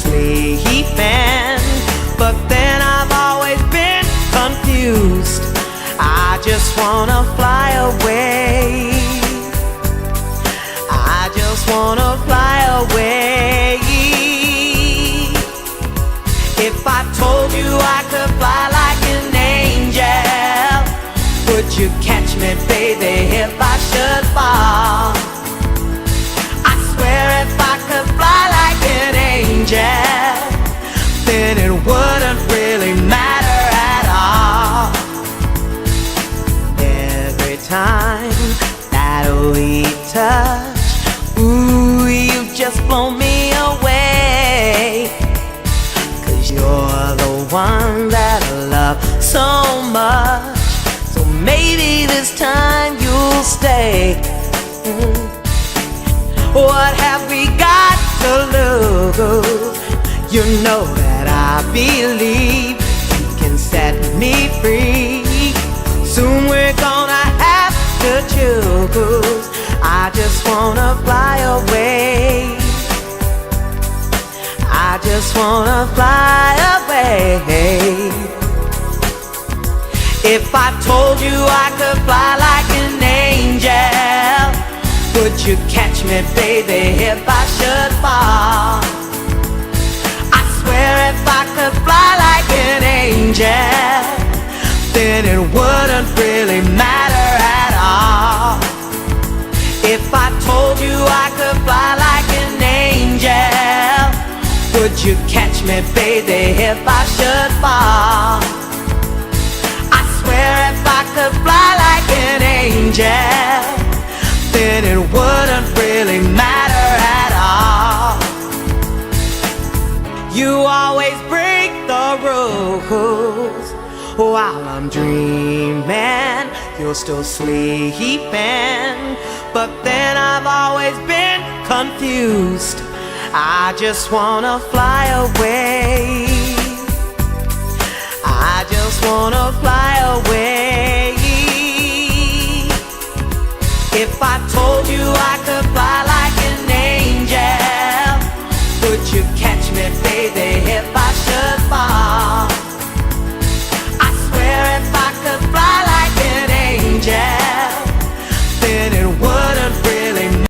sleeping, but then I've always been confused. I just wanna fly away. I just wanna fly away. If I told you I could fly like an angel, would you catch me, baby, if I should fall? I swear if I could fly like an angel, then it wouldn't really matter at all. Every time that we touch, ooh, you just blow me away. 'Cause you're the one that I love so much. So maybe this time you'll stay. What have we got to lose? You know that I believe you can set me free. Soon we're gonna have to choose. I just wanna fly away. I just wanna fly away. If I told you I could fly like an angel, would you catch me, baby, if I should fall? I swear if I could fly like an angel, then it wouldn't really matter at all. If I told you I could fly like an angel, would you catch me, baby, if I should fall? I swear if I could fly like an angel, then it wouldn't really matter at all. You always break the rules while I'm dreaming. You're still sleeping, but then I've always been confused. I just wanna fly away. I just wanna fly away. If I told you I could fly like an angel, would you catch me, baby, if I